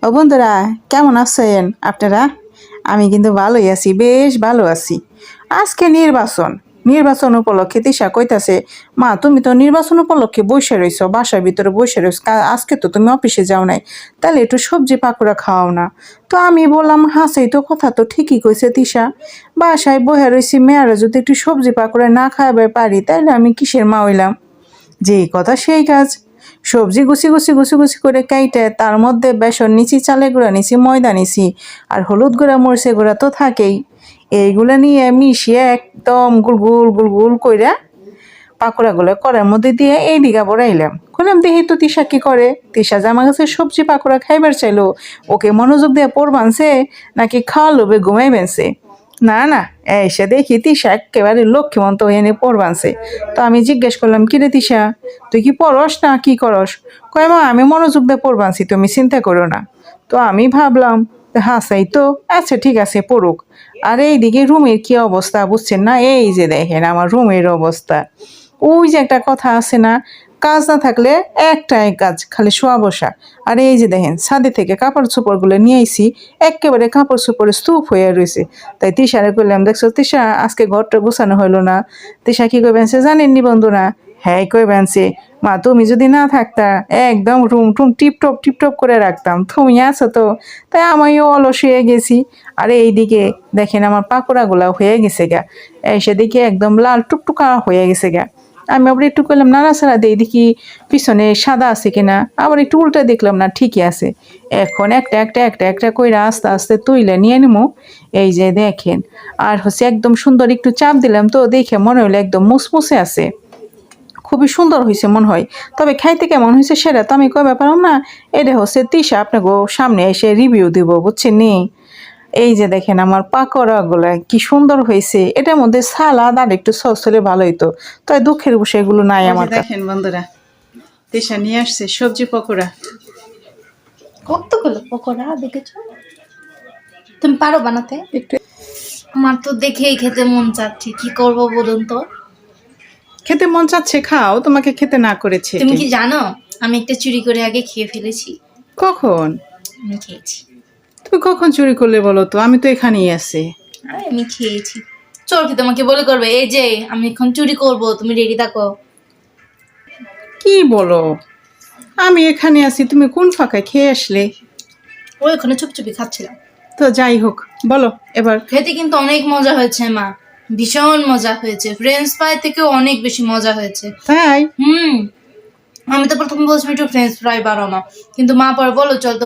ও বন্ধুরা, কেমন আছেন আপনারা? আমি কিন্তু ভালোই আছি, বেশ ভালো আছি। আজকে নির্বাচন উপলক্ষে তিশা কইতাছে, মা তুমি তো নির্বাচন উপলক্ষে বসে রইছো, বাসার ভিতরে বসে রইছো, আজকে তো তুমি অফিসে যাও নাই, তাহলে একটু সবজি পাকোড়া খাওয়াও না। তো আমি বললাম, হাসাই তো, কথা তো ঠিকই কইছে তিশা, বাসায় বহে রইছি, মেয়েরা যদি একটু সবজি পাকোড়া না খাওয়াবে পারি, তাহলে আমি কিসের মা হইলাম? যেই কথা সেই কাজ। সবজি গুছি করে কাইটে তার মধ্যে বেসন নিছি, চালের গুঁড়া নিছি, ময়দা নিছি, আর হলুদ গুঁড়া, মরিচের গুঁড়া তো থাকেই। এইগুলা নিয়ে মিশিয়ে একদম গুল কইরা পাকোড়াগুলো করার মধ্যে দিয়ে এই দিঘা বড়াইলাম। বললাম, দেখি তো তিশা কি করে। তিশা যে আমার কাছে সবজি পাকোড়া খাইবার চাইলো, ওকে মনোযোগ দিয়ে পড়বানছে নাকি খাওয়া লোভে ঘুমাই বেনছে? না না, এসে দেখি তিশা একেবারে লক্ষ্মীমন্ত হয়ে নিয়ে পড়বানছে। তো আমি জিজ্ঞেস করলাম, কিরে তিশা, তুই কি পড়স না কি করস? কয়, মা আমি মনোযোগ দিয়ে পড়বানছি, তুমি চিন্তা করো না। তো আমি ভাবলাম, হাসাই তো, আচ্ছা ঠিক আছে পড়ুক। আর এইদিকে রুমের কি অবস্থা বুঝছেন না? এই যে দেখেন আমার রুমের অবস্থা। ওই যে একটা কথা আছে না, কাজ না থাকলে একটাই কাজ, খালি শোয়া বসা। আর এই যে দেখেন ছাদে থেকে কাপড় চোপড়গুলো নিয়ে আইছি, একেবারে কাপড় চোপড়ে স্তূপ হয়ে রয়েছে। তাই তিশারে করলাম, দেখছো তিশা, আজকে ঘরটা গোছানো হইলো না। তিশা কি করবেনছে জানেননি বন্ধুরা? হ্যাঁ কইবেনছে, মা তুমি যদি না থাকতা একদম রুম টুম টিপটপ করে রাখতাম, তুমি আছো তো। তাই আমিও অলস হয়ে গেছি। আর এইদিকে দেখেন আমার পাকোড়াগুলা হয়ে গেছে গা, এসে দেখি একদম লাল টুকটুকা হয়ে গেছে গা। আমি আবার একটু করলাম নাড়াচাড়া দিয়ে, দেখি পিছনে সাদা আছে কিনা, আবার একটু উল্টা দেখলাম না, ঠিকই আছে। এখন একটা কইরা আস্তে আস্তে তুইলে নিয়ে নিমু। এই যে দেখেন, আর হচ্ছে একদম সুন্দর একটু চাপ দিলাম তো, দেখে মনে হলো একদম মুসমুসে আছে, খুবই সুন্দর হয়েছে মনে হয়। তবে খাইতে কেমন হয়েছে সেটা তো আমি কইবা পারলাম না। এটা হচ্ছে তিশা আপনাকে সামনে এসে রিভিউ দিব, বুঝছেন নি? এই যে দেখেন আমার পাকোড়াগুলো কি সুন্দর হয়েছে। এটার মধ্যে সালাদ আর একটু সস হলে ভালো হইতো, তাই দুঃখের বিষয় এগুলো নাই আমার। দেখেন বন্ধুরা, তিশা নিয়ে আসছে সবজি পকোড়া। কতগুলো পকোড়া দেখেছো? তুমি পারো বানাতে? একটু আমার তো দেখেই খেতে মন চাচ্ছে, কি করব বলুন তো? খেতে মন চাচ্ছে, খাও, তোমাকে খেতে না করেছে। তুমি কি জানো আমি একটা চুরি করে আগে খেয়ে ফেলেছি? কখন? আমি খেয়েছি। তুমি কখন চুরি করলে বলো তো? আমি তো এখানেই আছি। আরে আমি খেয়েছি। চোর কি তোমাকে বলে করবে? এই যে আমি এখন চুরি করব, তুমি রেডি থাকো। কি বলো? আমি এখানে আছি, তুমি কোন ফাঁকায় খেয়ে আসলে? ও এখানে চুপচুপি খাচ্ছিলাম। তো যাই হোক, বলো এবার। খেতে কিন্তু অনেক মজা হয়েছে মা, ভীষণ মজা হয়েছে। ফ্রেঞ্চ ফ্রাই থেকেও অনেক বেশি মজা হয়েছে। তাই? আমি তো প্রথম বলছিলাম একটু ফ্রেঞ্চ ফ্রাই বানানো, কিন্তু মা পরে বলো চল তো